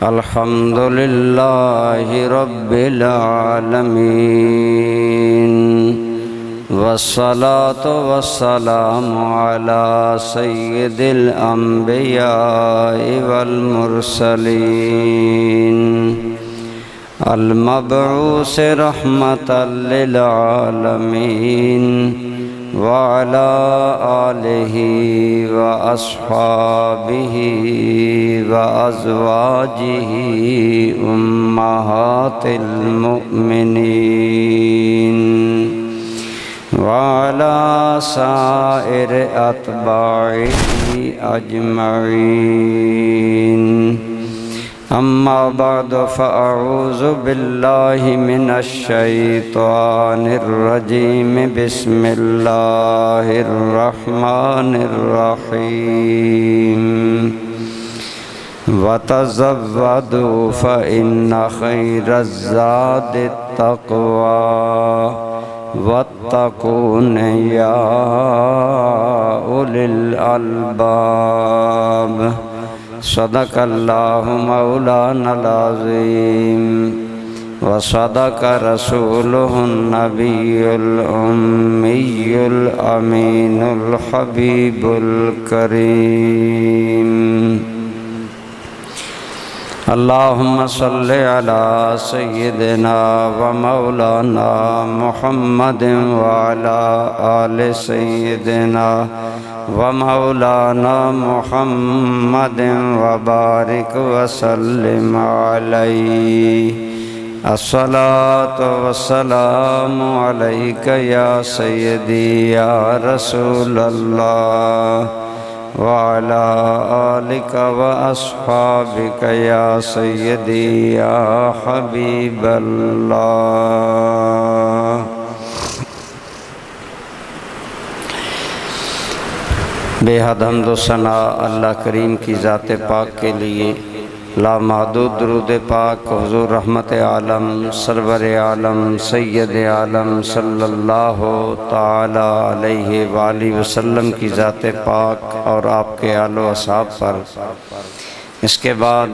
الحمد لله رب العالمين والصلاة والسلام على سيد الأنبياء والمرسلين المبعوث رحمة للعالمين وعلى آله وأصحابه وأزواجه أمهات المؤمنين وعلى سائر أتباعه أجمعين أما بعد فأعوذ بالله من الشيطان الرجيم بسم الله الرحمن الرحيم وتزودوا فإن خير الزاد التقوى واتقون يا أولي الألباب صدق الله مولانا العظيم وصدق رسوله النبي الأمي الأمين الحبيب الكريم اللهم صل على سيدنا ومولانا محمد وعلى آل سيدنا ومولانا محمد وبارك وسلم عليه الصلاة والسلام عليك يا سيدي يا رسول الله وعلى آلك وأصحابك يا سيدي يا حبيب الله بے حد حمد و ثنا اللہ کریم کی ذات پاک کے لیے، لامحدود درود پاک حضور رحمت عالم سرور عالم سید عالم صلی اللہ تعالی علیہ وآلہ وسلم کی ذات پاک اور آپ کے آل و اصحاب پر۔ اس کے بعد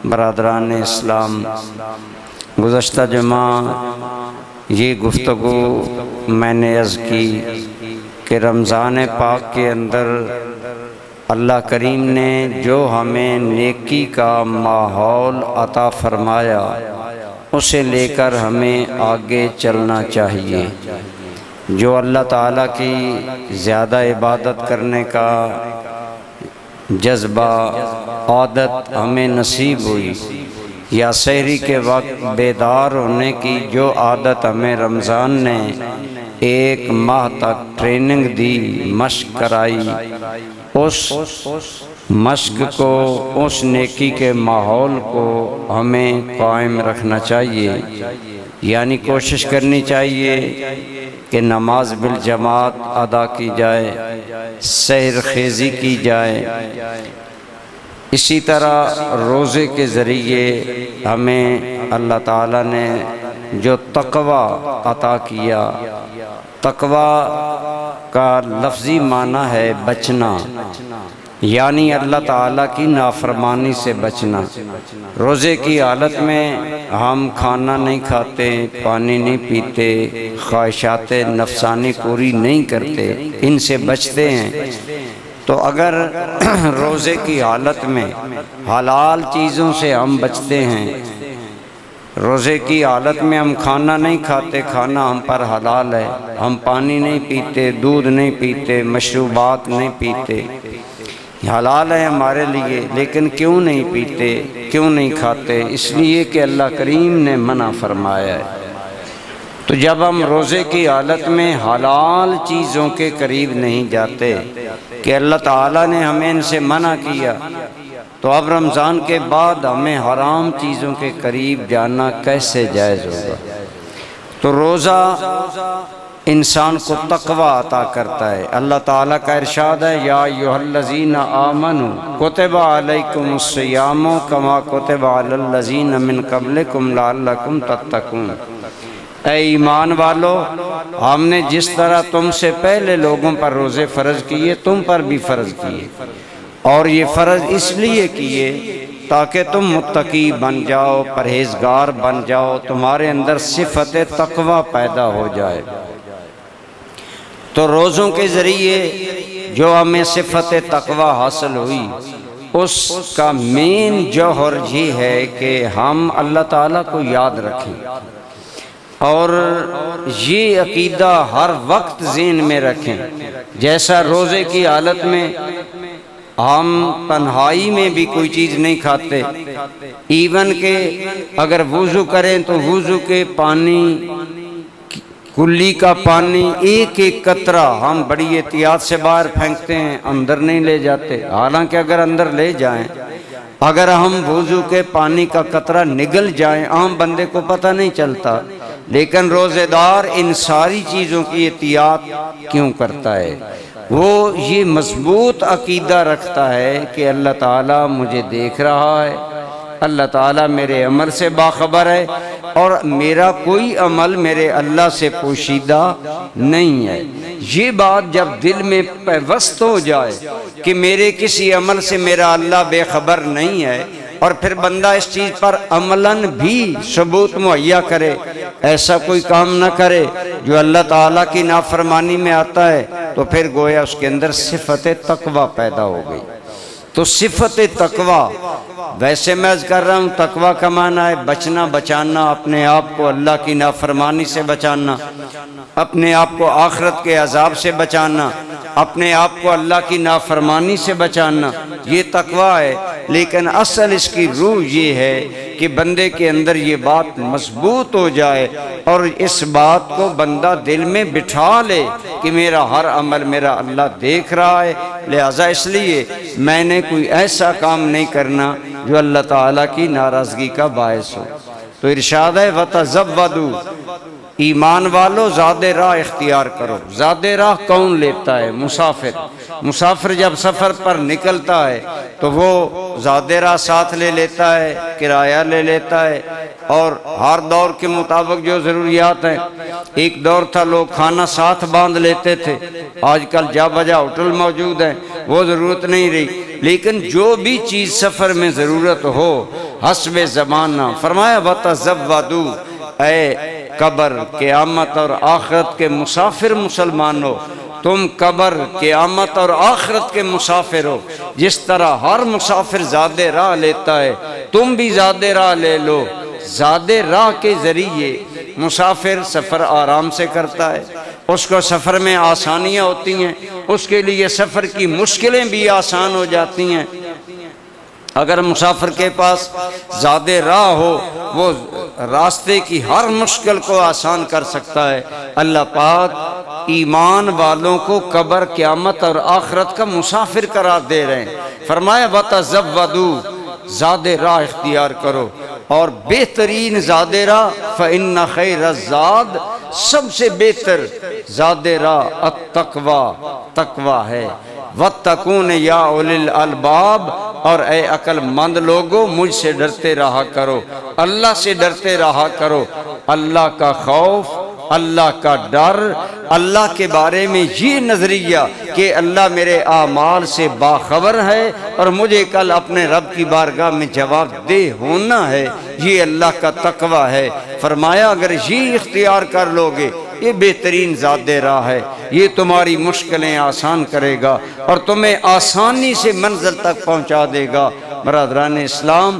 برادران اسلام، گزشتہ جمعہ یہ گفتگو میں نے عرض کی کہ رمضان پاک کے اندر اللہ کریم نے جو ہمیں نیکی کا ماحول عطا فرمایا اسے لے کر ہمیں آگے چلنا چاہیے۔ جو اللہ تعالیٰ کی زیادہ عبادت کرنے کا جذبہ عادت ہمیں نصیب ہوئی، یا سحری کے وقت بیدار ہونے کی جو عادت ہمیں رمضان نے ایک ماہ تک ٹریننگ دی، مشق کرائی، اس مشق کو، اس نیکی کے ماحول کو ہمیں قائم رکھنا چاہیے۔ یعنی کوشش کرنی چاہیے کہ نماز بالجماعت ادا کی جائے، سحر خیزی کی جائے۔ اسی طرح روزے کے ذریعے ہمیں اللہ تعالیٰ نے جو تقوی عطا کیا، تقوی کا لفظی معنی ہے بچنا، یعنی اللہ تعالیٰ کی نافرمانی سے بچنا۔ روزے کی حالت میں ہم کھانا نہیں کھاتے، پانی نہیں پیتے، خواہشات نفسانی پوری نہیں کرتے، ان سے بچتے ہیں۔ تو اگر روزے کی حالت میں حلال چیزوں سے ہم بچتے ہیں، روزے کی حالت میں ہم کھانا نہیں کھاتے، کھانا ہم پر حلال ہے، ہم پانی نہیں پیتے، دودھ نہیں پیتے، مشروبات نہیں پیتے، حلال ہے ہمارے لیے، لیکن کیوں نہیں پیتے، کیوں نہیں کھاتے؟ اس لیے کہ اللہ کریم نے منع فرمایا ہے۔ تو جب ہم روزے کی حالت میں حلال چیزوں کے قریب نہیں جاتے کہ اللہ تعالیٰ نے ہمیں ان سے منع کیا، تو اب رمضان کے بعد ہمیں حرام چیزوں کے قریب جانا کیسے جائز ہوگا؟ تو روزہ انسان کو تقوی عطا کرتا ہے۔ اللہ تعالیٰ کا ارشاد ہے، یا ایھا الذین آمنوا کتب علیکم الصیام کما کتب علی الذین من قبلکم لعلکم تتقون۔ اے ایمان والو، ہم نے جس طرح تم سے پہلے لوگوں پر روزے فرض کیے تم پر بھی فرض کیے، اور یہ فرض اس لیے کیے تاکہ تم متقی بن جاؤ، پرہیزگار بن جاؤ، تمہارے اندر صفت تقوی پیدا ہو جائے۔ تو روزوں کے ذریعے جو ہمیں صفت تقوی حاصل ہوئی، اس کا مین جوہر یہ ہے کہ ہم اللہ تعالیٰ کو یاد رکھیں، اور یہ عقیدہ ہر وقت ذہن میں رکھیں۔ جیسا روزے کی حالت میں ہم تنہائی میں بھی کوئی چیز نہیں کھاتے، ایون کہ اگر وضو کریں تو وضو کے پانی، کلی کا پانی ایک ایک قطرہ ہم بڑی احتیاط سے باہر پھینکتے ہیں، اندر نہیں لے جاتے، حالانکہ اگر اندر لے جائیں، اگر ہم وضو کے پانی کا قطرہ نگل جائیں، عام بندے کو پتہ نہیں چلتا، لیکن روزے دار ان ساری چیزوں کی احتیاط کیوں کرتا ہے؟ وہ یہ مضبوط عقیدہ رکھتا ہے کہ اللہ تعالیٰ مجھے دیکھ رہا ہے، اللہ تعالیٰ میرے عمل سے باخبر ہے، اور میرا کوئی عمل میرے اللہ سے پوشیدہ نہیں ہے۔ یہ بات جب دل میں پیوست ہو جائے کہ میرے کسی عمل سے میرا اللہ بے خبر نہیں ہے، اور پھر بندہ اس چیز پر عملاً بھی ثبوت مہیا کرے، ایسا کوئی کام نہ کرے جو اللہ تعالیٰ کی نافرمانی میں آتا ہے، تو پھر گویا اس کے اندر صفت تقوی پیدا ہو گئی۔ تو صفت تقوی، ویسے میں عرض کر رہا ہوں، تقوی کا معنی ہے بچنا، بچانا، اپنے آپ کو اللہ کی نافرمانی سے بچانا، اپنے آپ کو آخرت کے عذاب سے بچانا، اپنے آپ کو اللہ کی نافرمانی سے بچانا، یہ تقوی ہے۔ لیکن اصل اس کی روح یہ ہے کہ بندے کے اندر یہ بات مضبوط ہو جائے، اور اس بات کو بندہ دل میں بٹھا لے کہ میرا ہر عمل میرا اللہ دیکھ رہا ہے، لہذا اس لیے میں نے کوئی ایسا کام نہیں کرنا جو اللہ تعالیٰ کی ناراضگی کا باعث ہو۔ تو ارشاد ہے وَتَزَوَّدُوا، ایمان والو زیادہ راہ اختیار کرو۔ زیادہ راہ کون لیتا ہے؟ مسافر۔ مسافر جب سفر پر نکلتا ہے تو وہ زیادہ راہ ساتھ لے لیتا ہے، کرایہ لے لیتا ہے، اور ہر دور کے مطابق جو ضروریات ہیں۔ ایک دور تھا لوگ کھانا ساتھ باندھ لیتے تھے، آج کل جا بجا ہوٹل موجود ہیں، وہ ضرورت نہیں رہی، لیکن جو بھی چیز سفر میں ضرورت ہو حسب زمانہ، فرمایا وَتَزَوَّدُوا، اے قبر، قیامت اور آخرت کے مسافر مسلمانوں، تم قبر، قیامت اور آخرت کے مسافر ہو۔ جس طرح ہر مسافر زیادہ راہ لیتا ہے، تم بھی زیادہ راہ لے لو۔ زیادہ راہ کے ذریعے مسافر سفر آرام سے کرتا ہے، اس کو سفر میں آسانیاں ہوتی ہیں، اس کے لیے سفر کی مشکلیں بھی آسان ہو جاتی ہیں۔ اگر مسافر کے پاس زیادہ راہ ہو، وہ راستے کی ہر مشکل کو آسان کر سکتا ہے۔ اللہ پاک ایمان والوں کو قبر، قیامت اور آخرت کا مسافر قرار دے رہے ہیں۔ فرمایا وَتَزَوَّدُوا، زیادہ راہ اختیار کرو، اور بہترین زیادہ راہ فَإِنَّ خَيْرَ الزَّادِ، سب سے بہتر زیادہ راہ التقوی، تقوی ہے۔ وَاتَّقُونِ يَا أُولِي الْأَلْبَابِ، اور اے عقل مند لوگو مجھ سے ڈرتے رہا کرو، اللہ سے ڈرتے رہا کرو۔ اللہ کا خوف، اللہ کا ڈر، اللہ کے بارے میں یہ نظریہ کہ اللہ میرے اعمال سے باخبر ہے اور مجھے کل اپنے رب کی بارگاہ میں جواب دہ ہونا ہے، یہ اللہ کا تقوی ہے۔ فرمایا اگر یہ اختیار کر لوگے، یہ بہترین زیادہ راہ ہے، یہ تمہاری مشکلیں آسان کرے گا اور تمہیں آسانی سے منزل تک پہنچا دے گا۔ برادران اسلام،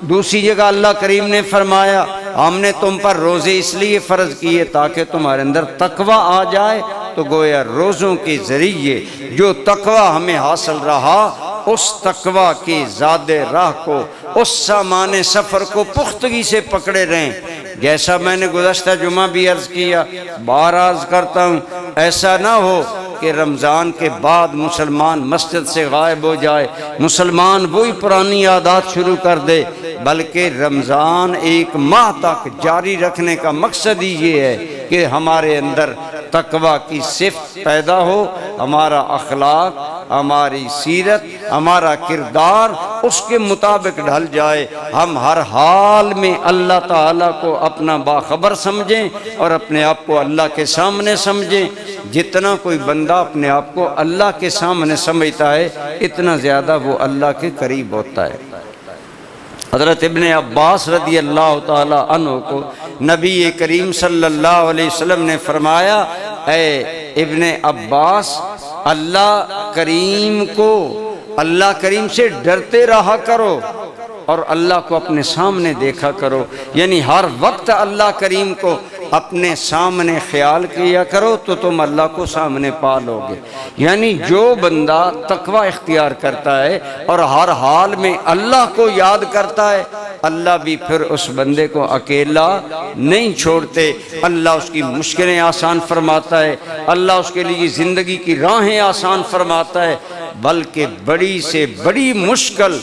دوسری جگہ اللہ کریم نے فرمایا ہم نے تم پر روزے اس لیے فرض کیے تاکہ تمہارے اندر تقوی آ جائے۔ تو گویا روزوں کے ذریعے جو تقوی ہمیں حاصل رہا، اس تقوی کی زیادہ راہ کو، اس سامان سفر کو پختگی سے پکڑے رہیں۔ جیسا میں نے گزشتہ جمعہ بھی عرض کیا، بار عرض کرتا ہوں، ایسا نہ ہو کہ رمضان کے بعد مسلمان مسجد سے غائب ہو جائے، مسلمان وہی پرانی عادات شروع کر دے، بلکہ رمضان ایک ماہ تک جاری رکھنے کا مقصد ہی یہ ہے کہ ہمارے اندر تقوی کی صفت پیدا ہو، ہمارا اخلاق، ہماری سیرت، ہمارا کردار اس کے مطابق ڈھل جائے، ہم ہر حال میں اللہ تعالیٰ کو اپنا باخبر سمجھیں اور اپنے آپ کو اللہ کے سامنے سمجھیں۔ جتنا کوئی بندہ اپنے آپ کو اللہ کے سامنے سمجھتا ہے اتنا زیادہ وہ اللہ کے قریب ہوتا ہے۔ حضرت ابن عباس رضی اللہ تعالی عنہ کو نبی کریم صلی اللہ علیہ وسلم نے فرمایا، اے ابن عباس، اللہ کریم سے ڈرتے رہا کرو اور اللہ کو اپنے سامنے دیکھا کرو، یعنی ہر وقت اللہ کریم کو اپنے سامنے خیال کیا کرو تو تم اللہ کو سامنے پا لو گے۔ یعنی جو بندہ تقوی اختیار کرتا ہے اور ہر حال میں اللہ کو یاد کرتا ہے، اللہ بھی پھر اس بندے کو اکیلا نہیں چھوڑتے، اللہ اس کی مشکلیں آسان فرماتا ہے، اللہ اس کے لیے زندگی کی راہیں آسان فرماتا ہے، بلکہ بڑی سے بڑی مشکل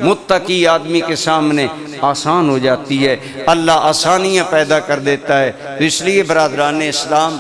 متقی آدمی کے سامنے آسان ہو جاتی ہے، اللہ آسانیاں پیدا کر دیتا ہے۔ تو اس لیے برادران اسلام،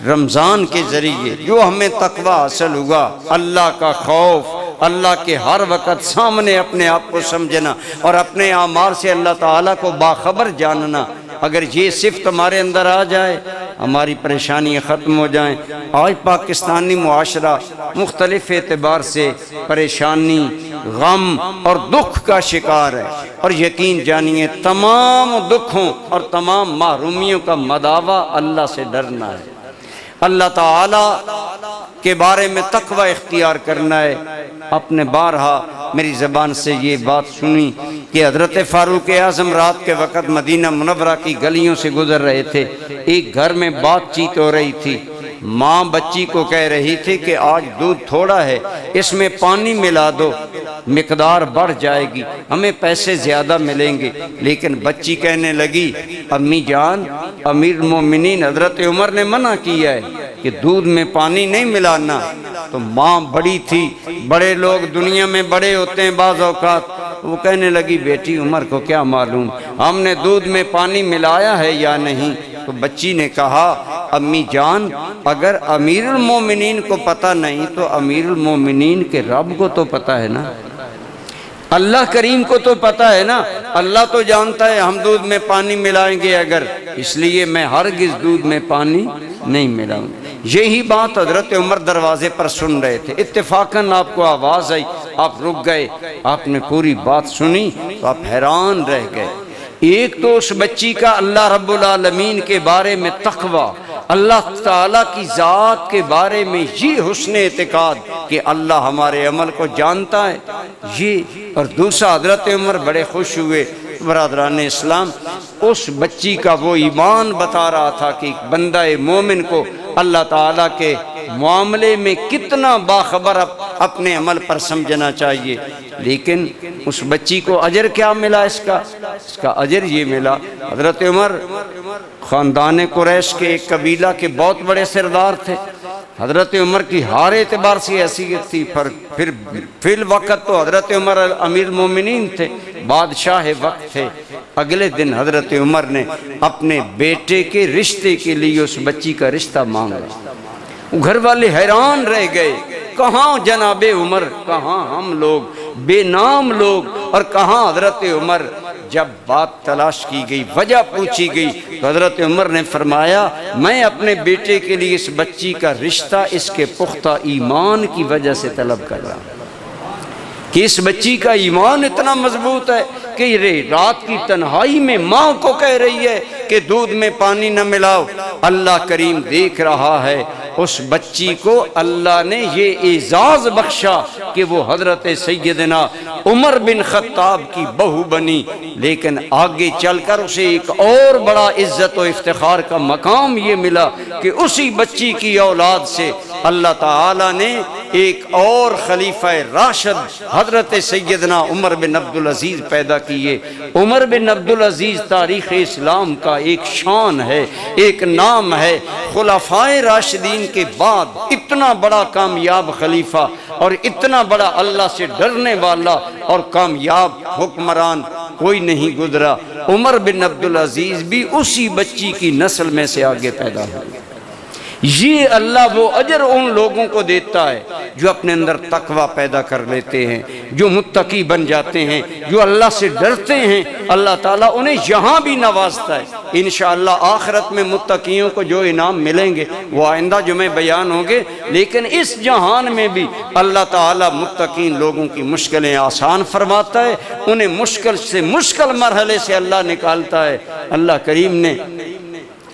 رمضان کے ذریعے جو ہمیں تقوی حاصل ہوا، اللہ کا خوف، اللہ کے ہر وقت سامنے اپنے آپ کو سمجھنا اور اپنے اعمال سے اللہ تعالیٰ کو باخبر جاننا، اگر یہ صفت ہمارے اندر آ جائے ہماری پریشانیاں ختم ہو جائیں۔ آج پاکستانی معاشرہ مختلف اعتبار سے پریشانی، غم اور دکھ کا شکار ہے، اور یقین جانیے تمام دکھوں اور تمام محرومیوں کا مداوا اللہ سے ڈرنا ہے، اللہ تعالیٰ کے بارے میں تقوی اختیار کرنا ہے۔ اپنے بارہا میری زبان سے یہ بات سنی کہ حضرت فاروق اعظم رات کے وقت مدینہ منورہ کی گلیوں سے گزر رہے تھے، ایک گھر میں بات چیت ہو رہی تھی، ماں بچی کو کہہ رہی تھی کہ آج دودھ تھوڑا ہے، اس میں پانی ملا دو، مقدار بڑھ جائے گی، ہمیں پیسے زیادہ ملیں گے۔ لیکن بچی کہنے لگی، امی جان، امیر المومنین حضرت عمر نے منع کیا ہے کہ دودھ میں پانی نہیں ملانا۔ تو ماں بڑی تھی، بڑے لوگ دنیا میں بڑے ہوتے ہیں بعض اوقات، وہ کہنے لگی بیٹی عمر کو کیا معلوم ہم نے دودھ میں پانی ملایا ہے یا نہیں۔ تو بچی نے کہا، امی جان، اگر امیر المومنین کو پتہ نہیں تو امیر المومنین کے رب کو تو پتہ ہے نا، اللہ کریم کو تو پتہ ہے نا، اللہ تو جانتا ہے ہم دودھ میں پانی ملائیں گے اگر، اس لیے میں ہرگز دودھ میں پانی نہیں ملاؤں۔ یہی بات حضرت عمر دروازے پر سن رہے تھے، اتفاقاً آپ کو آواز آئی، آپ رک گئے، آپ نے پوری بات سنی تو آپ حیران رہ گئے۔ ایک تو اس بچی کا اللہ رب العالمین کے بارے میں تقوی، اللہ تعالیٰ کی ذات کے بارے میں یہ حسن اعتقاد کہ اللہ ہمارے عمل کو جانتا ہے، یہ، اور دوسرا حضرت عمر بڑے خوش ہوئے۔ برادران اسلام، اس بچی کا وہ ایمان بتا رہا تھا کہ ایک بندہ مومن کو اللہ تعالیٰ کے معاملے میں کتنا باخبر اپنے عمل پر سمجھنا چاہیے۔ لیکن اس بچی کو اجر کیا ملا؟ اس کا اجر یہ ملا، حضرت عمر خاندان قریش کے ایک قبیلہ کے بہت بڑے سردار تھے، حضرت عمر کی ہر اعتبار سے حیثیت تھی، پھر فی الوقت تو حضرت عمر امیر المومنین تھے، بادشاہ وقت تھے۔ اگلے دن حضرت عمر نے اپنے بیٹے کے رشتے کے لیے اس بچی کا رشتہ مانگا۔ گھر والے حیران رہ گئے، کہاں جناب عمر، کہاں ہم لوگ بے نام لوگ، اور کہاں حضرت عمر۔ جب بات تلاش کی گئی، وجہ پوچھی گئی، تو حضرت عمر نے فرمایا، میں اپنے بیٹے کے لیے اس بچی کا رشتہ اس کے پختہ ایمان کی وجہ سے طلب کر رہا ہوں، کہ اس بچی کا ایمان اتنا مضبوط ہے کہ یہ رات کی تنہائی میں ماں کو کہہ رہی ہے کہ دودھ میں پانی نہ ملاؤ۔ اللہ کریم دیکھ رہا ہے، اس بچی کو اللہ نے یہ اعزاز بخشا کہ وہ حضرت سیدنا عمر بن خطاب کی بہو بنی، لیکن آگے چل کر اسے ایک اور بڑا عزت و افتخار کا مقام یہ ملا کہ اسی بچی کی اولاد سے اللہ تعالیٰ نے ایک اور خلیفہ راشد حضرت سیدنا عمر بن عبدالعزیز پیدا کیے۔ عمر بن عبدالعزیز تاریخ اسلام کا ایک شان ہے، ایک نام ہے۔ خلفائے راشدین کے بعد اتنا بڑا کامیاب خلیفہ اور اتنا بڑا اللہ سے ڈرنے والا اور کامیاب حکمران کوئی نہیں گزرا۔ عمر بن عبدالعزیز بھی اسی بچی کی نسل میں سے آگے پیدا ہوئے۔ یہ اللہ وہ اجر ان لوگوں کو دیتا ہے جو اپنے اندر تقوی پیدا کر لیتے ہیں، جو متقی بن جاتے ہیں، جو اللہ سے ڈرتے ہیں، اللہ تعالیٰ انہیں یہاں بھی نوازتا ہے۔ انشاءاللہ آخرت میں متقیوں کو جو انعام ملیں گے وہ آئندہ جمعے بیان ہوں گے، لیکن اس جہان میں بھی اللہ تعالیٰ متقین لوگوں کی مشکلیں آسان فرماتا ہے، انہیں مشکل سے مشکل مرحلے سے اللہ نکالتا ہے۔ اللہ کریم نے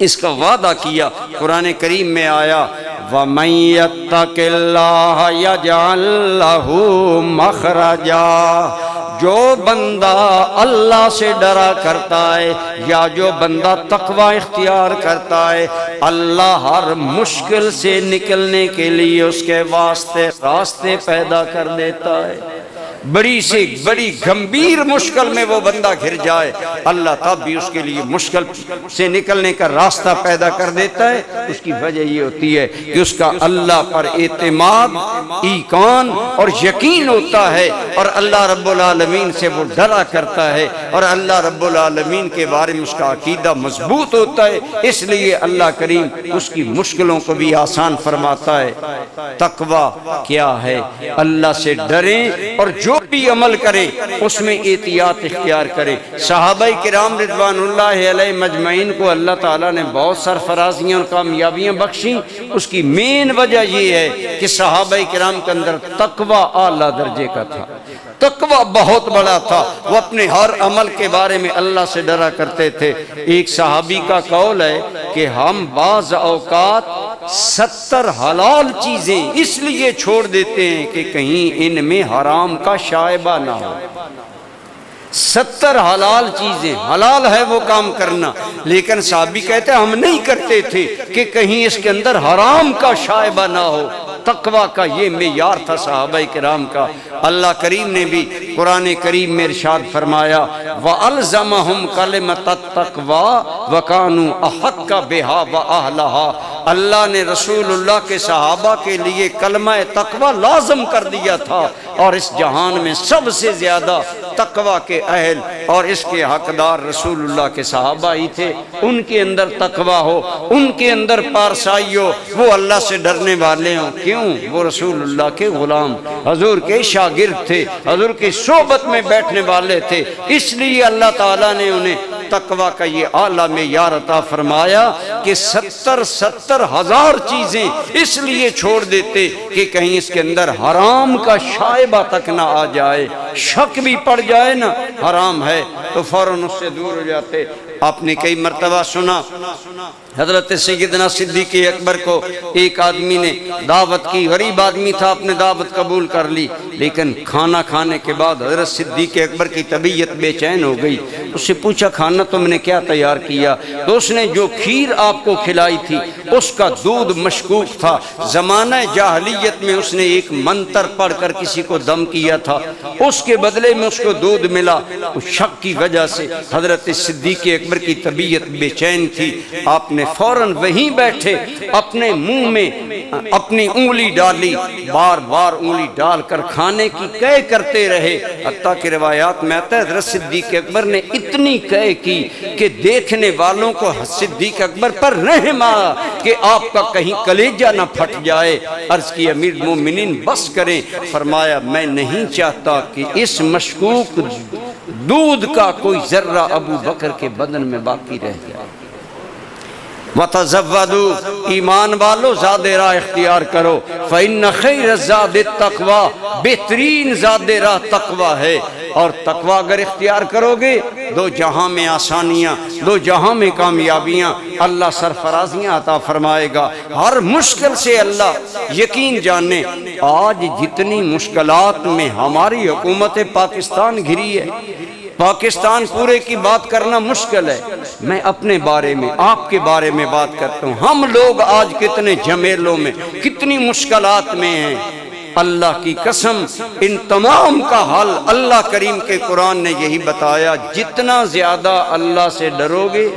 اس کا وعدہ کیا، قرآن کریم میں آیا وَمَن يَتَّقِ اللَّهَ يَجْعَل لَّهُ مَخْرَجًا، جو بندہ اللہ سے ڈرا کرتا ہے یا جو بندہ تقوی اختیار کرتا ہے، اللہ ہر مشکل سے نکلنے کے لیے اس کے واسطے راستے پیدا کر دیتا ہے۔ بڑی سے بڑی گمبھیر مشکل میں وہ بندہ گھر جائے، اللہ تب بھی اس کے لیے مشکل سے نکلنے کا راستہ پیدا کر دیتا ہے۔ اس کی وجہ یہ ہوتی ہے کہ اس کا اللہ پر اعتماد، ایقان اور یقین ہوتا ہے، اور اللہ رب العالمین سے وہ ڈرا کرتا ہے، اور اللہ رب العالمین کے بارے میں اس کا عقیدہ مضبوط ہوتا ہے، اس لیے اللہ کریم اس کی مشکلوں کو بھی آسان فرماتا ہے۔ تقوی کیا ہے؟ اللہ سے ڈریں اور جو بھی عمل کرے اس میں احتیاط اختیار کرے۔ صحابہ کرام رضوان اللہ علیہ مجمعین کو اللہ تعالیٰ نے بہت سرفرازیاں اور کامیابیاں بخشیں، اس کی مین وجہ یہ ہے کہ صحابہ کرام کے اندر تقوی اعلیٰ درجے کا تھا، تقوی بہت بڑا تھا، وہ اپنے ہر عمل کے بارے میں اللہ سے ڈرا کرتے تھے۔ ایک صحابی کا قول ہے کہ ہم بعض اوقات 70 حلال چیزیں اس لیے چھوڑ دیتے ہیں کہ کہیں ان میں حرام کا شائبہ نہ ہو۔ 70 حلال چیزیں، حلال ہے وہ کام کرنا، لیکن صحابی کہتے ہیں ہم نہیں کرتے تھے کہ کہیں اس کے اندر حرام کا شائبہ نہ ہو۔ تقوی کا یہ معیار تھا صحابہ کرام کا۔ اللہ کریم نے بھی قرآن کریم میں ارشاد فرمایا وَأَلْزَمَهُمْ كَلِمَةَ التَّقْوَى وَكَانُوا أَحَقَّ بِهَا وَأَهْلَهَا، اللہ نے رسول اللہ کے صحابہ کے لیے کلمہ تقوی لازم کر دیا تھا، اور اس جہان میں سب سے زیادہ تقوی کے اہل اور اس کے حقدار رسول اللہ کے صحابہ ہی تھے۔ ان کے اندر تقوی ہو، ان کے اندر پارسائی ہو، وہ اللہ سے ڈرنے والے ہوں۔ کیوں؟ وہ رسول اللہ کے غلام، حضور کے شاگرد تھے، حضور کی صحبت میں بیٹھنے والے تھے، اس لیے اللہ تعالیٰ نے انہیں تقوی کا یہ اعلیٰ معیار عطا فرمایا کہ 70 ہزار چیزیں اس لیے چھوڑ دیتے کہ کہیں اس کے اندر حرام کا شائبہ تک نہ آ جائے، شک بھی پڑ جائے نا حرام ہے تو فوراً اس سے دور ہو جاتے۔ آپ نے کئی مرتبہ سنا حضرت سیدنا صدیق اکبر کو ایک آدمی نے دعوت کی، غریب آدمی تھا، اپنے دعوت قبول کر لی، لیکن کھانا کھانے کے بعد حضرت صدیق اکبر کی طبیعت بے چین ہو گئی۔ اس سے پوچھا کھانا تم نے کیا تیار کیا؟ تو اس نے جو کھیر آپ کو کھلائی تھی اس کا دودھ مشکوک تھا، زمانہ جاہلیت میں اس نے ایک منتر پڑھ کر کسی کو دم کیا تھا، اس کے بدلے میں اس کو دودھ ملا۔ اس شک کی وجہ سے حضرت صدیق اکبر کی طبیعت بے چین تھی، آپ نے فوراً وہیں بیٹھے اپنے منہ میں اپنی انگلی ڈالی، بار بار انگلی ڈال کر کھانے کی قے کرتے رہے، حتیٰ کہ روایات میں آتا ہے حضرت صدیق اکبر نے اتنی قے کی کہ دیکھنے والوں کو صدیق اکبر پر رحم آیا کہ آپ کا کہیں کلیجہ نہ پھٹ جائے۔ عرض کی امیر المومنین بس کریں، فرمایا میں نہیں چاہتا کہ اس مشکوک دودھ کا کوئی ذرہ ابو بکر کے بدن میں باقی رہ جائے۔ وَتَزَوَّدُوا، ایمان والو زاد راہ اختیار کرو، فَإِنَّ خَيْرَ الزَّادِ التَّقْوَى، بہترین زاد راہ تقوی ہے، اور تقوی اگر اختیار کرو گے دو جہاں میں آسانیاں، دو جہاں میں کامیابیاں، اللہ سرفرازیاں عطا فرمائے گا۔ ہر مشکل سے اللہ یقین جانے، آج جتنی مشکلات میں ہماری حکومت پاکستان گھری ہے، پاکستان پورے کی بات کرنا مشکل ہے، میں اپنے بارے میں آپ کے بارے میں بات کرتا ہوں، ہم لوگ آج کتنے جھمیلوں میں کتنی مشکلات میں ہیں۔ اللہ کی قسم ان تمام کا حل اللہ کریم کے قرآن نے یہی بتایا، جتنا زیادہ اللہ سے ڈرو گے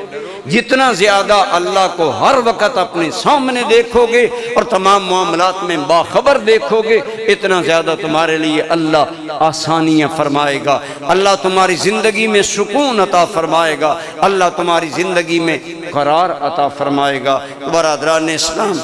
جتنا زیادہ اللہ کو ہر وقت اپنے سامنے دیکھو گے اور تمام معاملات میں باخبر دیکھو گے، اتنا زیادہ تمہارے لیے اللہ آسانیاں فرمائے گا، اللہ تمہاری زندگی میں سکون عطا فرمائے گا، اللہ تمہاری زندگی میں قرار عطا فرمائے گا۔ برادران اسلام،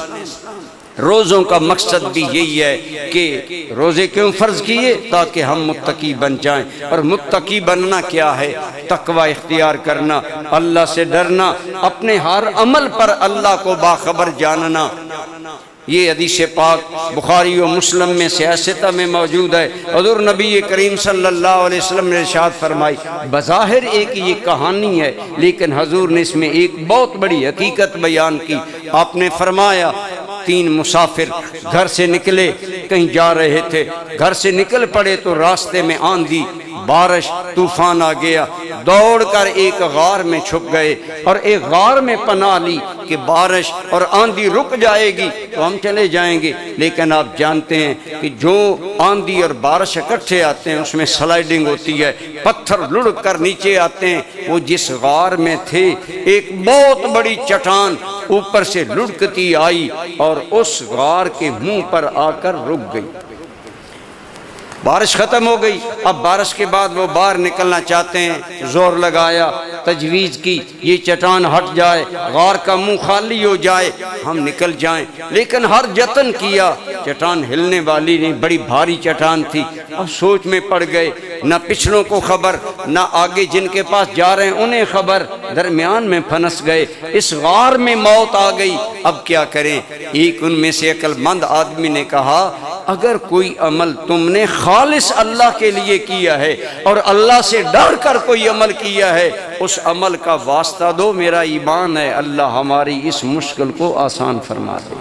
روزوں کا مقصد بھی یہی ہے کہ روزے کیوں فرض کیے؟ تاکہ ہم متقی بن جائیں، اور متقی بننا کیا ہے؟ تقوی اختیار کرنا، اللہ سے ڈرنا، اپنے ہر عمل پر اللہ کو باخبر جاننا۔ یہ حدیث پاک بخاری و مسلم میں سیاستہ میں موجود ہے۔ حضور نبی کریم صلی اللہ علیہ وسلم نے ارشاد فرمائی، بظاہر ایک یہ کہانی ہے لیکن حضور نے اس میں ایک بہت بڑی حقیقت بیان کی۔ آپ نے فرمایا، 3 مسافر گھر سے نکلے، کہیں جا رہے تھے، گھر سے نکل پڑے تو راستے میں آندھی، بارش، طوفان آ گیا، دوڑ کر ایک غار میں چھپ گئے اور ایک غار میں پناہ لی کہ بارش اور آندھی رک جائے گی تو ہم چلے جائیں گے۔ لیکن آپ جانتے ہیں کہ جو آندھی اور بارش اکٹھے آتے ہیں اس میں سلائیڈنگ ہوتی ہے، پتھر لڑک کر نیچے آتے ہیں۔ وہ جس غار میں تھے ایک بہت بڑی چٹان اوپر سے لڑکتی آئی اور اس غار کے منہ پر آ کر رک گئی۔ بارش ختم ہو گئی، اب بارش کے بعد وہ باہر نکلنا چاہتے ہیں، زور لگایا، تجویز کی یہ چٹان ہٹ جائے، غار کا منہ خالی ہو جائے، ہم نکل جائیں، لیکن ہر جتن کیا، چٹان ہلنے والی نہیں، بڑی بھاری چٹان تھی۔ اب سوچ میں پڑ گئے، نہ پچھلوں کو خبر، نہ آگے جن کے پاس جا رہے ہیں انہیں خبر، درمیان میں پھنس گئے، اس غار میں موت آ گئی، اب کیا کریں؟ ایک ان میں سے عقل مند آدمی نے کہا، اگر کوئی عمل تم نے خالص اللہ کے لیے کیا ہے اور اللہ سے ڈر کر کوئی عمل کیا ہے، اس عمل کا واسطہ دو، میرا ایمان ہے اللہ ہماری اس مشکل کو آسان فرما دے۔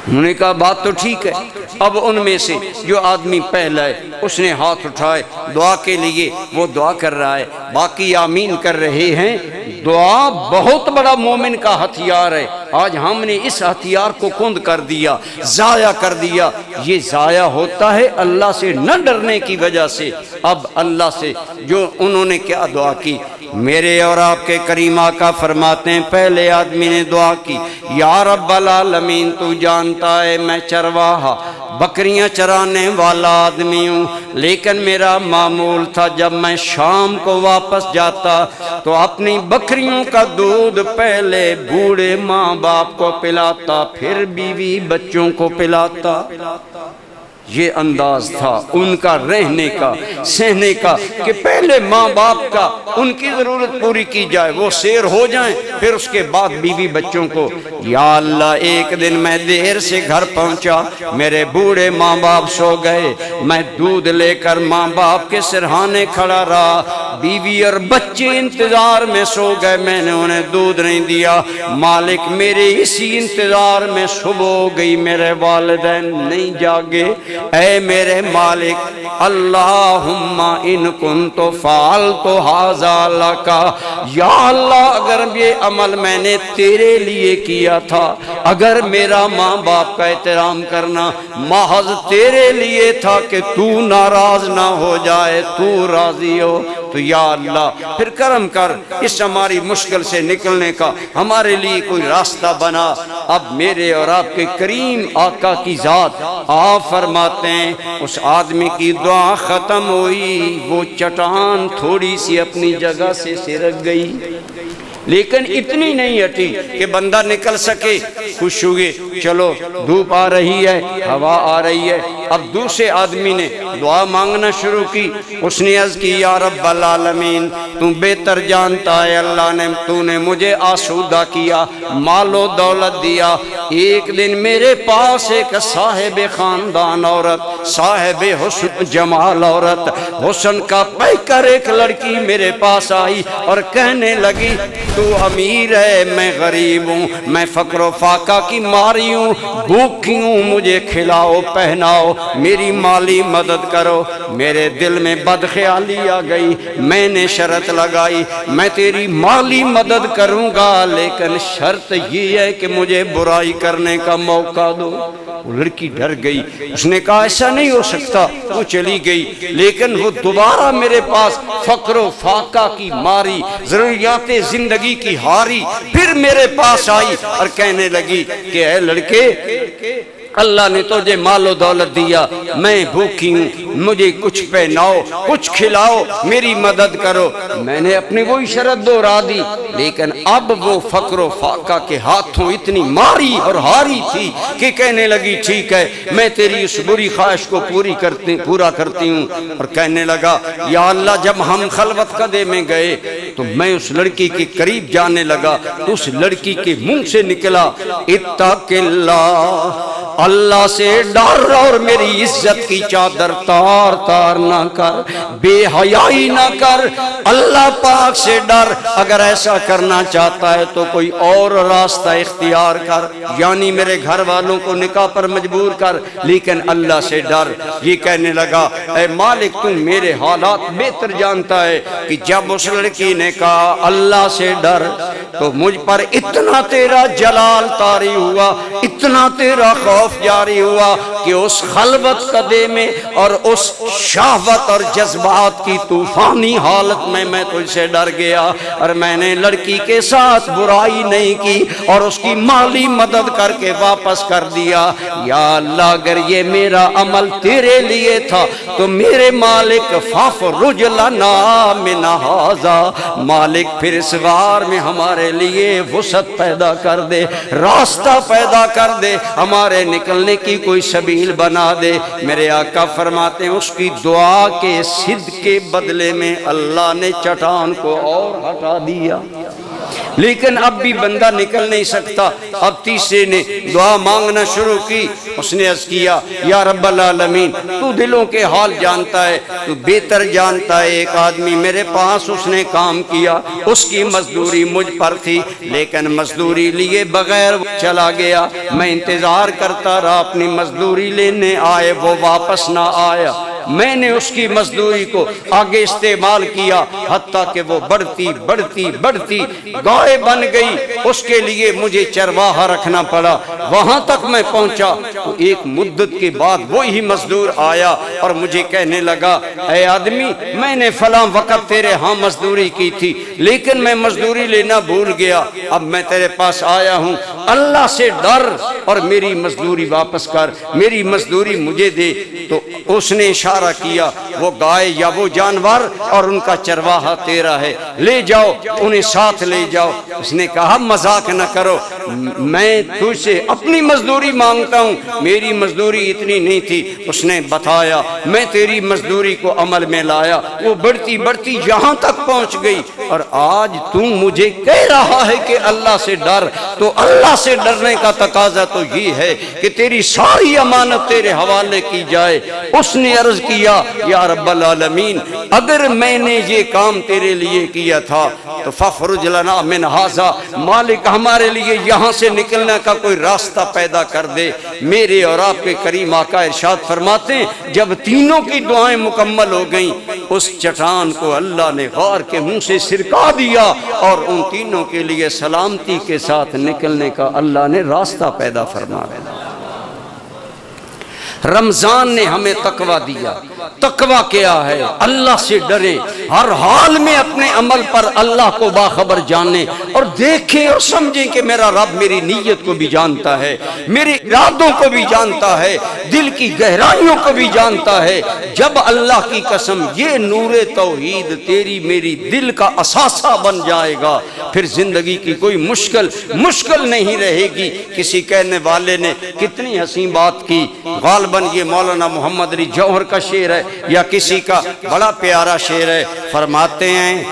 انہوں نے کہا بات تو ٹھیک ہے۔ اب ان میں سے جو آدمی پہلا ہے اس نے ہاتھ اٹھائے دعا کے لیے، وہ دعا کر رہا ہے، باقی آمین کر رہے ہیں۔ دعا بہت بڑا مومن کا ہتھیار ہے۔ آج ہم نے اس ہتھیار کو کند کر دیا، ضائع کر دیا۔ یہ ضائع ہوتا ہے اللہ سے نہ ڈرنے کی وجہ سے۔ اب اللہ سے جو انہوں نے کیا دعا کی، میرے اور آپ کے کریم آقا فرماتے ہیں، پہلے آدمی نے دعا کی، یا رب العالمین تو جانتا ہے میں چرواہا بکریاں چرانے والا آدمی ہوں، لیکن میرا معمول تھا جب میں شام کو واپس جاتا تو اپنی بکریوں کا دودھ پہلے بوڑھے ماں باپ کو پلاتا، پھر بیوی بچوں کو پلاتا۔ یہ انداز تھا ان کا رہنے کا، سہنے کا، کہ پہلے ماں باپ کا ان کی ضرورت پوری کی جائے، وہ سیر ہو جائیں، پھر اس کے بعد بیوی بچوں کو۔ یا اللہ، ایک دن میں دیر سے گھر پہنچا، میرے بوڑھے ماں باپ سو گئے، میں دودھ لے کر ماں باپ کے سرہانے کھڑا رہا، بیوی اور بچے انتظار میں سو گئے، میں نے انہیں دودھ نہیں دیا۔ مالک میرے اسی انتظار میں صبح ہو گئی، میرے والدین نہیں جاگے۔ اے میرے مالک، اللہم ان کنت فعلت ھذا لک، یا اللہ اگر یہ عمل میں نے تیرے لیے کیا تھا، اگر میرا ماں باپ کا احترام کرنا محض تیرے لیے تھا کہ تو ناراض نہ ہو جائے، تو راضی ہو، تو یا اللہ پھر کرم کر، اس ہماری مشکل سے نکلنے کا ہمارے لیے کوئی راستہ بنا۔ اب میرے اور آپ کے کریم آقا کی ذات آپ فرماتے ہیں، اس آدمی کی دعا ختم ہوئی، وہ چٹان تھوڑی سی اپنی جگہ سے سرک گئی، لیکن اتنی نہیں ہٹی کہ بندہ نکل سکے۔ خوش ہوئے، چلو دھوپ آ رہی ہے، ہوا آ رہی ہے۔ اب دوسرے آدمی نے دعا مانگنا شروع کی، اس نے عرض کی، یا رب العالمین تو بہتر جانتا ہے، اللہ نے تو نے مجھے آسودہ کیا، مال و دولت دیا، ایک دن میرے پاس ایک صاحب خاندان عورت، صاحب حسن جمال عورت، حسن کا پیکر ایک لڑکی میرے پاس آئی اور کہنے لگی، تو امیر ہے، میں غریب ہوں، میں فقر و فاقہ کی ماری ہوں، بھوکی ہوں، مجھے کھلاؤ پہناؤ، میری مالی مدد کرو۔ میرے دل میں بدخیالی آ گئی، میں نے شرط لگائی، میں تیری مالی مدد کروں گا، لیکن شرط یہ ہے کہ مجھے برائی کرنے کا موقع دو۔ وہ لڑکی ڈر گئی، اس نے کہا ایسا نہیں ہو سکتا، وہ چلی گئی، لیکن وہ دوبارہ میرے پاس فقر و فاقہ کی ماری، ضروریات زندگی کی ہاری، پھر میرے پاس آئی اور کہنے لگی کہ اے لڑکے، اللہ نے تجھے مال و دولت دیا، میں بھوکی ہوں، مجھے کچھ پہناؤ، کچھ کھلاؤ، میری مدد کرو۔ میں نے اپنی وہی شرط دہرا دی، لیکن اب وہ فقر و فاقہ کے ہاتھوں اتنی ماری اور ہاری تھی کہ کہنے لگی ٹھیک ہے، میں تیری اس بری خواہش کو پورا کرتی ہوں، اور کہنے لگا یا اللہ جب ہم خلوت قدے میں گئے تو میں اس لڑکی کے قریب جانے لگا تو اس لڑکی کے منہ سے نکلا اتق اللہ، اللہ سے ڈر اور میری عزت کی چادر تار تار نہ کر، بے حیائی نہ کر، اللہ پاک سے ڈر، اگر ایسا کرنا چاہتا ہے تو کوئی اور راستہ اختیار کر، یعنی میرے گھر والوں کو نکاح پر مجبور کر، لیکن اللہ سے ڈر۔ یہ کہنے لگا اے مالک تم میرے حالات بہتر جانتا ہے کہ جب اس لڑکی نے کہا اللہ سے ڈر تو مجھ پر اتنا تیرا جلال طاری ہوا، اتنا تیرا خوف جاری ہوا کہ اس خلوت قدے میں اور اس شہوت اور جذبات کی طوفانی حالت میں میں تجھ سے ڈر گیا، اور میں نے لڑکی کے ساتھ برائی نہیں کی اور اس کی مالی مدد کر کے واپس کر دیا۔ یا اللہ اگر یہ میرا عمل تیرے لیے تھا تو میرے مالک فافرج لنا من ھذا، مالک پھر اس وار میں ہمارے لیے وسعت پیدا کر دے، راستہ پیدا کر دے، ہمارے نکلنے کی کوئی سبیل بنا دے۔ میرے آقا فرماتے ہیں اس کی دعا کے صدق کے بدلے میں اللہ نے چٹان کو اور ہٹا دیا، لیکن اب بھی بندہ نکل نہیں سکتا۔ اب تیسرے نے دعا مانگنا شروع کی، اس نے عرض کیا یا رب العالمین تو دلوں کے حال جانتا ہے، تو بہتر جانتا ہے۔ ایک آدمی میرے پاس اس نے کام کیا، اس کی مزدوری مجھ پر تھی، لیکن مزدوری لیے بغیر چلا گیا، میں انتظار کرتا رہا اپنی مزدوری لینے آئے، وہ واپس نہ آیا۔ میں نے اس کی مزدوری کو آگے استعمال کیا، حتیٰ کہ وہ بڑھتی بڑھتی بڑھتی گائے بن گئی، اس کے لیے مجھے چرواہا رکھنا پڑا۔ وہاں تک میں پہنچا تو ایک مدت کے بعد وہی مزدور آیا اور مجھے کہنے لگا اے آدمی میں نے فلاں وقت تیرے ہاں مزدوری کی تھی، لیکن میں مزدوری لینا بھول گیا، اب میں تیرے پاس آیا ہوں، اللہ سے ڈر اور میری مزدوری واپس کر، میری مزدوری مجھے دے۔ تو اس نے اشارہ کیا وہ گائے یا وہ جانور اور ان کا چرواہا تیرا ہے، لے جاؤ انہیں ساتھ لے جاؤ۔ اس نے کہا مذاق نہ کرو، میں تجھ سے اپنی مزدوری مانگتا ہوں، میری مزدوری اتنی نہیں تھی۔ اس نے بتایا، میں تیری مزدوری کو عمل میں لایا، وہ بڑھتی بڑھتی یہاں تک پہنچ گئی، اور آج تم مجھے کہہ رہا ہے کہ اللہ سے ڈر، تو اللہ سے ڈرنے کا تقاضا تو یہ ہے کہ تیری ساری امانت تیرے حوالے کی جائے۔ اس نے عرض کیا یا رب العالمین اگر میں نے یہ کام تیرے لیے کیا تھا تو فافرج لنا من ھذا، مالک ہمارے لیے یہاں سے نکلنے کا کوئی راستہ پیدا کر دے۔ میرے اور آپ کے کریم آقا ارشاد فرماتے ہیں جب تینوں کی دعائیں مکمل ہو گئیں، اس چٹان کو اللہ نے غار کے منہ سے سرکا دیا اور ان تینوں کے لیے سلامتی کے ساتھ نکلنے کا اللہ نے راستہ پیدا فرما دیا۔ رمضان نے ہمیں تقویٰ دیا۔ تقویٰ کیا ہے؟ اللہ سے ڈریں، ہر حال میں اپنے عمل پر اللہ کو باخبر جانیں اور دیکھیں اور سمجھیں کہ میرا رب میری نیت کو بھی جانتا ہے، میرے ارادوں کو بھی جانتا ہے، دل کی گہرائیوں کو بھی جانتا ہے۔ جب اللہ کی قسم یہ نور توحید تیری میری دل کا اثاثہ بن جائے گا، پھر زندگی کی کوئی مشکل نہیں رہے گی۔ کسی کہنے والے نے کتنی حسین بات کی، غالباً یہ مولانا محمد علی جوہر کا شعر ہے یا کسی کا بڑا پیارا شعر ہے۔ فرماتے ہیں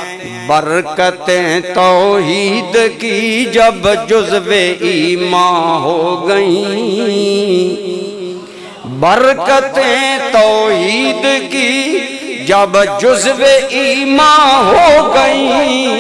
برکتیں توحید کی جب جزو ایمان ہو گئیں، برکتیں توحید کی جب جزو ایمان ہو گئیں،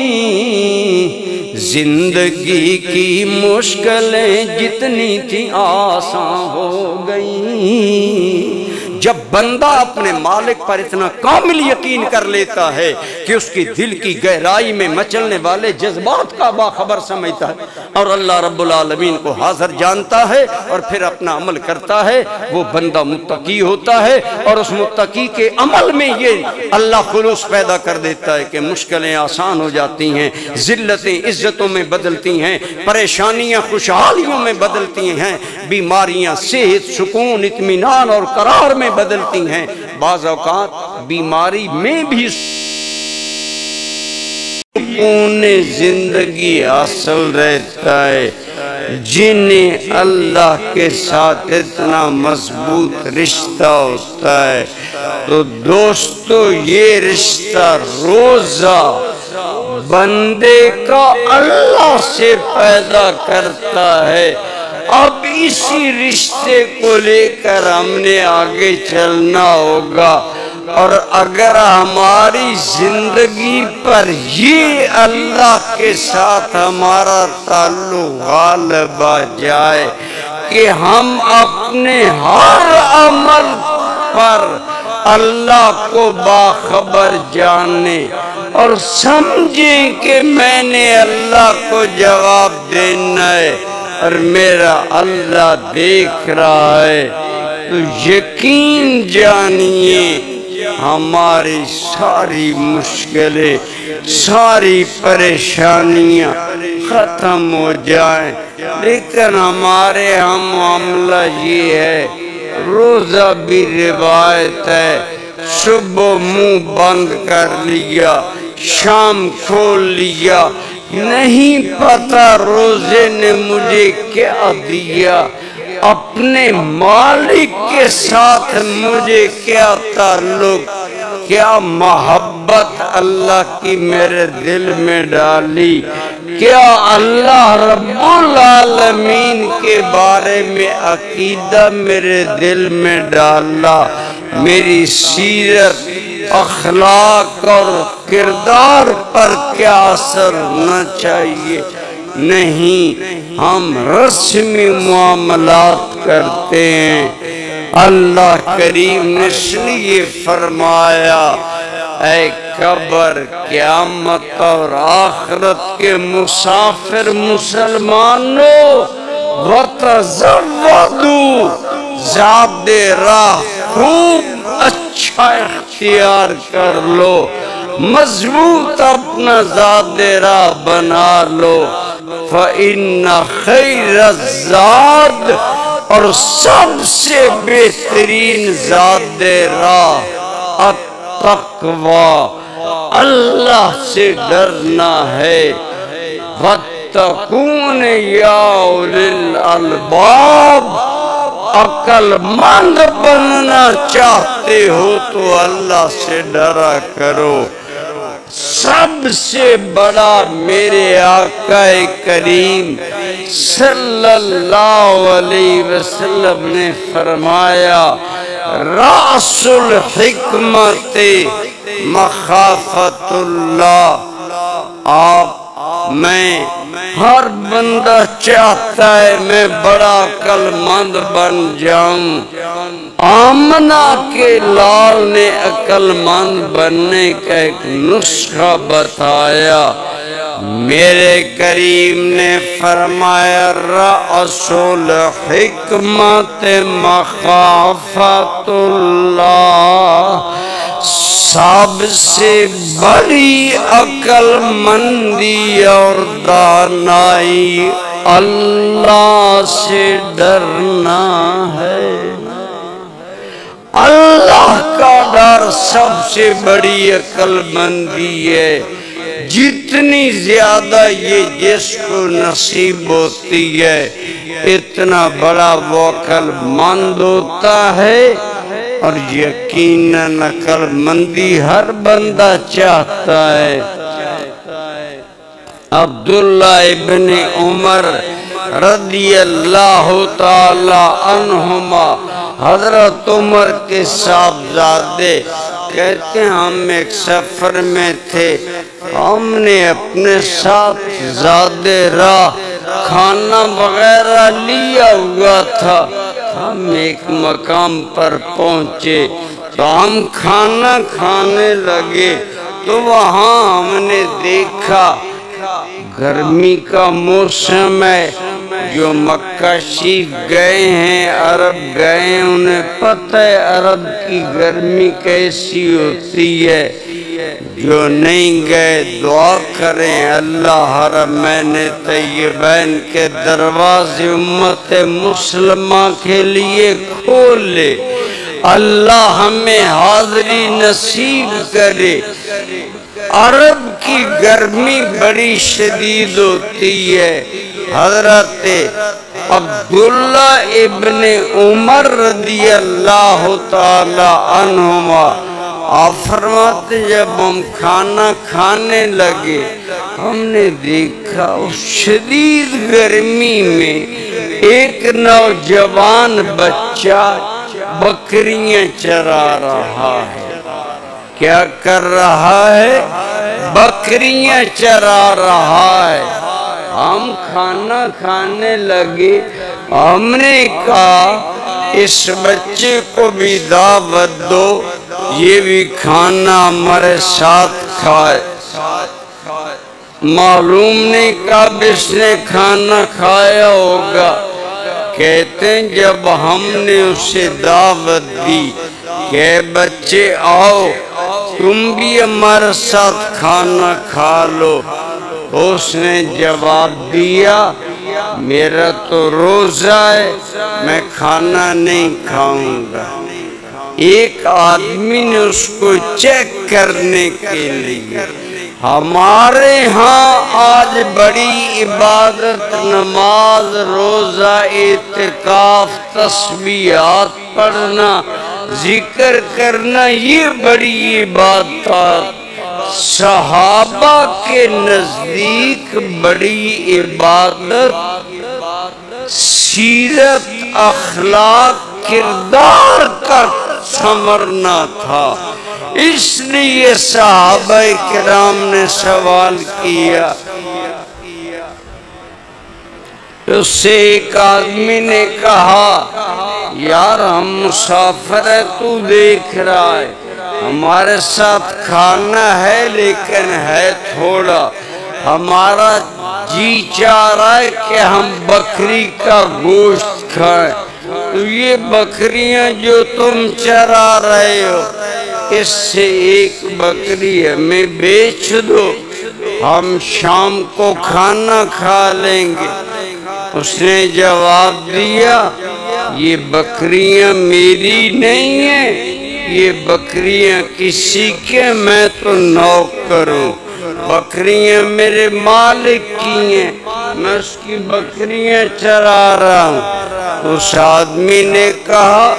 زندگی کی مشکلیں جتنی تھی آسان ہو گئیں، جب بندہ اپنے مالک پر اتنا کامل یقین کر لیتا ہے کہ اس کی دل کی گہرائی میں مچلنے والے جذبات کا باخبر سمجھتا ہے اور اللہ رب العالمین کو حاضر جانتا ہے اور پھر اپنا عمل کرتا ہے، وہ بندہ متقی ہوتا ہے، اور اس متقی کے عمل میں یہ اللہ خلوص پیدا کر دیتا ہے کہ مشکلیں آسان ہو جاتی ہیں، ذلتیں عزتوں میں بدلتی ہیں، پریشانیاں خوشحالیوں میں بدلتی ہیں، بیماریاں صحت، سکون، اطمینان اور قرار میں بدلتی ہیں۔ بعض اوقات بیماری میں بھی سکون زندگی حاصل رہتا ہے۔ جنہیں اللہ کے ساتھ اتنا مضبوط رشتہ ہوتا ہے تو دوستو یہ رشتہ روزہ بندے کا اللہ سے پیدا کرتا ہے۔ اب اسی رشتے کو لے کر ہم نے آگے چلنا ہوگا، اور اگر ہماری زندگی پر یہ اللہ کے ساتھ ہمارا تعلق غالب آ جائے کہ ہم اپنے ہر عمل پر اللہ کو باخبر جانیں اور سمجھیں کہ میں نے اللہ کو جواب دینا ہے اور میرا اللہ دیکھ رہا ہے، تو یقین جانیے ہماری ساری مشکلیں، ساری پریشانیاں ختم ہو جائیں۔ لیکن ہمارے ہم معاملہ یہ ہے، روزہ بھی روایت ہے، صبح منہ بند کر لیا، شام کھول لیا، نہیں پتہ روزے نے مجھے کیا دیا، اپنے مالک کے ساتھ مجھے کیا تعلق، کیا محبت اللہ کی میرے دل میں ڈالی، کیا اللہ رب العالمین کے بارے میں عقیدہ میرے دل میں ڈالا، میری سیرت، اخلاق اور کردار پر کیا اثر ہونا چاہیے۔ نہیں، ہم رسمی معاملات کرتے ہیں۔ اللہ کریم نے اس لیے فرمایا، اے قبر، قیامت اور آخرت کے مسافر مسلمانوں، وَتَزَوَّدُوا، زاد راہ خوب اچھا اختیار کر لو، مضبوط اپنا زاد راہ بنا لو، فَإِنَّ خَيْرَ الزَّادِ، اور سب سے بہترین زاد راہ التقوی، اللہ سے ڈرنا ہے۔ وَاتَّقُونِ يَا أُولِي الْأَلْبَابِ، عقل مند بننا چاہتے ہو تو اللہ سے ڈرا کرو۔ سب سے بڑا میرے آقا کریم صلی اللہ علیہ وسلم نے فرمایا، رأس الحکمت مخافت اللہ۔ میں ہر بندہ چاہتا ہے میں بڑا عقل مند بن جاؤں۔ آمنہ کے لال نے عقل مند بننے کا ایک نسخہ بتایا، میرے کریم نے فرمایا، رأس الحکمت مخافت اللہ، سب سے بڑی عقل مندی اور دانائی اللہ سے ڈرنا ہے۔ اللہ کا ڈر سب سے بڑی عقل مندی ہے۔ جتنی زیادہ یہ جس کو نصیب ہوتی ہے اتنا بڑا وہ عقل مند ہوتا ہے، اور یقیناً عقل مندی ہر بندہ چاہتا ہے۔ عبداللہ ابن عمر رضی اللہ تعالی عنہما، حضرت عمر کے صاحبزادے، کہتے ہیں ہم ایک سفر میں تھے، ہم نے اپنے ساتھ زاد راہ کھانا وغیرہ لیا ہوا تھا، ہم ایک مقام پر پہنچے تو ہم کھانا کھانے لگے تو وہاں ہم نے دیکھا گرمی کا موسم ہے. جو مکہ شریف گئے ہیں، عرب گئے ہیں، انہیں پتہ ہے عرب کی گرمی کیسی ہوتی ہے. جو نہیں گئے دعا کریں اللہ حرمین طیبین کے دروازے امت مسلمہ کے لیے کھولے. اللہ ہمیں حاضری نصیب کرے. عرب کی گرمی بڑی شدید ہوتی ہے. حضرت عبداللہ ابن عمر رضی اللہ تعالی عنہما آپ فرماتے جب ہم کھانا کھانے لگے ہم نے دیکھا اس شدید گرمی میں ایک نوجوان بچہ بکریاں چرا رہا ہے. کیا کر رہا ہے؟ بکریاں چرا رہا ہے. ہم کھانا کھانے لگے. ہم نے کہا اس بچے کو بھی دعوت دو، یہ بھی کھانا ہمارے ساتھ کھائے. معلوم نہیں کب اس نے کھانا کھایا ہوگا. کہتے ہیں جب ہم نے اسے دعوت دی کہ بچے آؤ تم بھی ہمارے ساتھ کھانا کھا لو، اس نے جواب دیا میرا تو روزہ ہے، میں کھانا نہیں کھاؤں گا. ایک آدمی نے اس کو چیک کرنے کے لیے. ہمارے ہاں آج بڑی عبادت، نماز، روزہ، اعتکاف، تسبیحات پڑھنا، ذکر کرنا یہ بڑی عبادت. صحابہ کے نزدیک بڑی عبادت سیرت، اخلاق، کردار کا سنورنا تھا. اس لیے صحابہ کرام نے سوال کیا. اس سے ایک آدمی نے کہا یار ہم مسافر ہیں، تو دیکھ رہا ہے ہمارے ساتھ کھانا ہے لیکن ہے تھوڑا. ہمارا جی چاہ رہا ہے کہ ہم بکری کا گوشت کھائیں. تو یہ بکریاں جو تم چرا رہے ہو اس سے ایک بکری ہمیں بیچ دو، ہم شام کو کھانا کھا لیں گے. اس نے جواب دیا یہ بکریاں میری نہیں ہیں، یہ بکریاں کسی کے، میں تو نوکر ہوں. بکریاں میرے مالک کی ہیں، میں اس کی بکریاں چرا رہا ہوں. اس آدمی نے کہا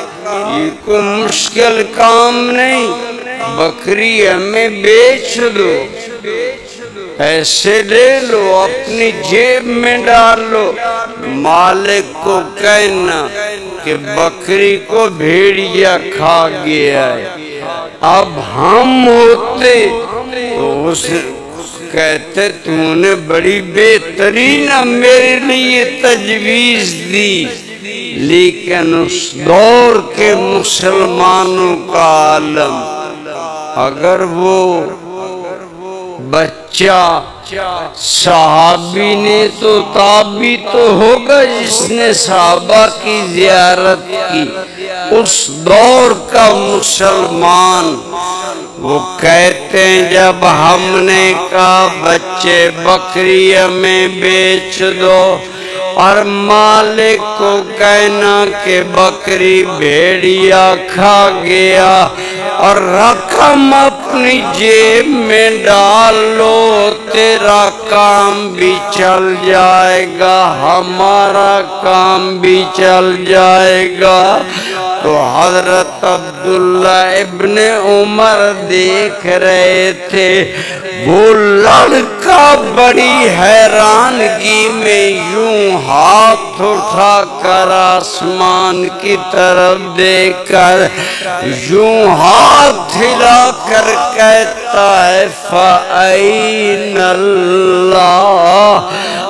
یہ کوئی مشکل کام نہیں، بکری ہمیں بیچ دو، پیسے لے لو اپنی جیب میں ڈال لو. مالک کو کہنا کہ بکری کو بھیڑیا کھا گیا ہے. اب ہم ہوتے تو اس کہتے تم نے بڑی بہترین میرے لیے تجویز دی. لیکن اس دور کے مسلمانوں کا عالم، اگر وہ بچہ صحابی نے تو تابعی تو ہوگا جس نے صحابہ کی زیارت کی. اس دور کا مسلمان وہ کہتے ہیں جب ہم نے کہا بچے بکری ہمیں بیچ دو اور مالک کو کہنا کہ بکری بھیڑیا کھا گیا اور رقم اپنی جیب میں ڈال لو، تیرا کام بھی چل جائے گا، ہمارا کام بھی چل جائے گا. تو حضرت عبداللہ ابن عمر دیکھ رہے تھے. وہ لڑکا بڑی حیرانگی میں یوں ہاتھ اٹھا کر آسمان کی طرف دیکھ کر یوں ہاتھ ہلا کر کہتا ہے فَأَيْنَ اللَّهُ،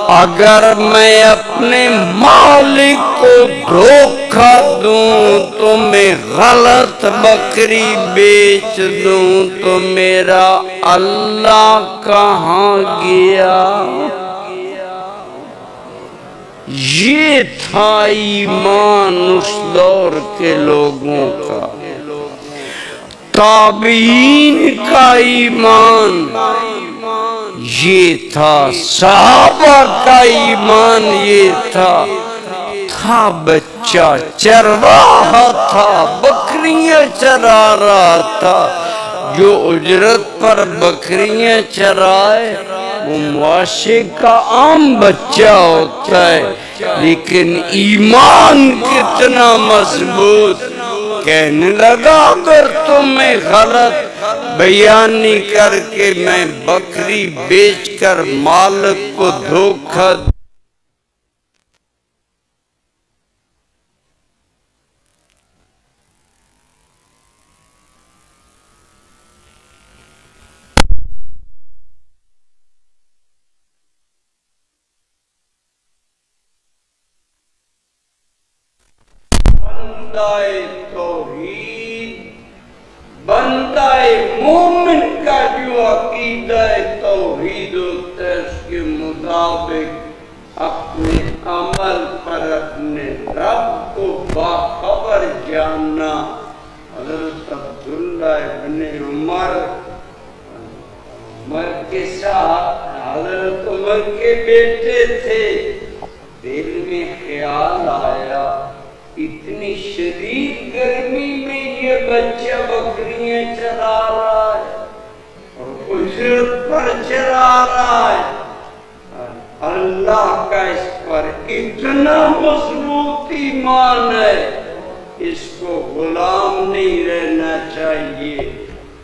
اگر میں اپنے مالک کو دھوکہ دوں تو میں غلط بکری بیچ دوں تو میرا اللہ کہاں گیا؟ یہ تھا ایمان اس دور کے لوگوں کا، تابعین کا ایمان یہ تھا، صحابہ کا ایمان یہ تھا بچہ چرواہا تھا، بکریاں چرا رہا تھا، جو اجرت پر بکریاں چرائے وہ معاشرے کا عام بچہ ہوتا ہے، لیکن ایمان کتنا مضبوط، کہنے لگا اگر تمہیں غلط بیانی کر کے میں بکری بیچ کر مالک کو دھوکہ بندہ مومن کا جو عقیدہ توحید ہوتا ہے اس کے مطابق اپنے عمل پر اپنے رب کو باخبر جاننا۔ حضرت عبداللہ ابن عمر کے ساتھ حضرت عمر کے بیٹے تھے، دل میں خیال آیا اتنی شدید گرمی میں یہ بچہ بکریاں چرا رہا ہے اور اجرت پر چرا رہا ہے، اللہ کا اس پر اتنا مضبوط ایمان ہے، اس کو غلام نہیں رہنا چاہیے۔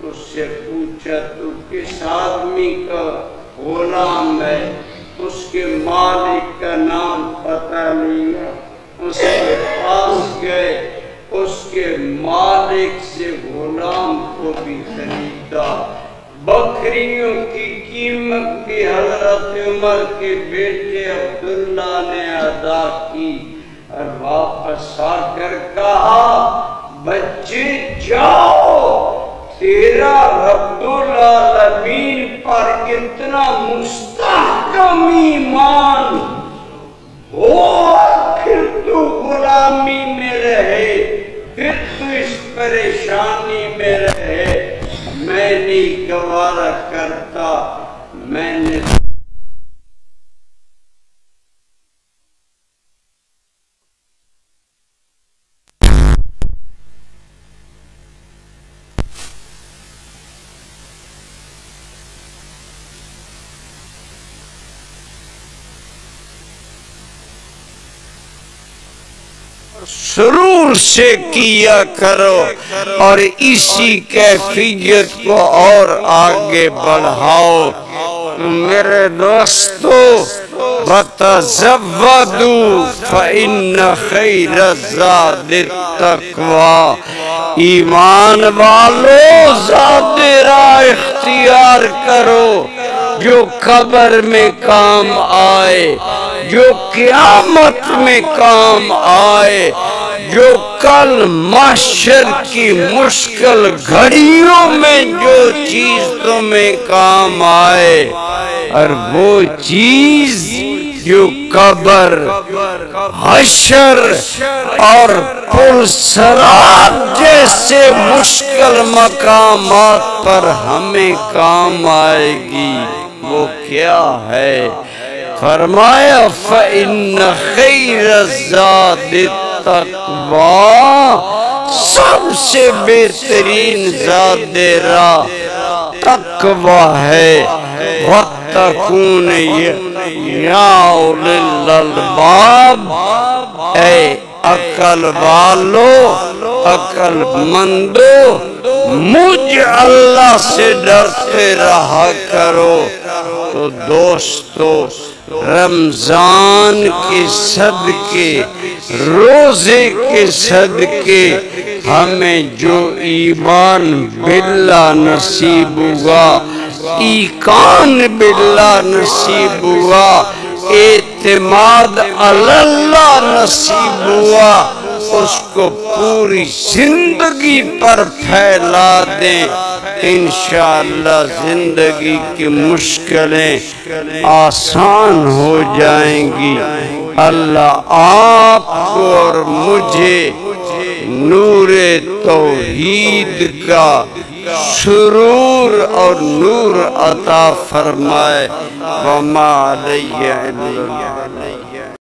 اس سے پوچھا تو کس آدمی کا غلام ہے؟ اس کے مالک کا نام پتہ لیا، اس کے پاس گئے، اس کے مالک سے غلام کو بھی خریدا، بکریوں کی قیمت بھی حضرت عمر کے بیٹے عبداللہ نے ادا کی، اور واپس آ کر کہا بچے جاؤ، تیرا رب العالمین پر اتنا مستحکم ایمان ہو، پھر تو غلامی میں رہے، پھر تو اس پریشانی میں رہے، میں نہیں گوارا کرتا، میں نے سرور سے کیا کرو اور اسی کیفیت کو اور آگے بڑھاؤ۔ میرے دوستو وَتَزَوَّدُوا فَإِنَّ خَيْرَ الزَّادِ التَّقْوَىٰ، ایمان والو زاد راہ اختیار کرو جو قبر میں کام آئے، جو قیامت میں کام آئے، جو کل محشر کی مشکل گھڑیوں میں جو چیز تمہیں کام آئے، اور وہ چیز جو قبر، حشر اور پرسرات جیسے مشکل مقامات پر ہمیں کام آئے گی، وہ کیا ہے؟ فرمایا فَإِنَّ خَيْرَ الزَّادِ التَّقْوَىٰ، سب سے بہترین زاد راہ تقویٰ ہے۔ وَاتَّقُونِ يَا أُولِي الْأَلْبَابِ، اے عقل والو، عقل مندو، مجھ اللہ سے ڈرتے رہا کرو۔ تو دوستو رمضان کے صدقے، روزے کے صدقے ہمیں جو ایمان باللہ نصیب ہوا، ایقان باللہ نصیب ہوا، اعتماد اللہ نصیب ہوا اس کو پوری زندگی پر پھیلا دیں، انشاءاللہ زندگی کی مشکلیں آسان ہو جائیں گی۔ اللہ آپ کو اور مجھے نور توحید کا سرور اور نور عطا فرمائے۔ وما علیہ الا البلاغ۔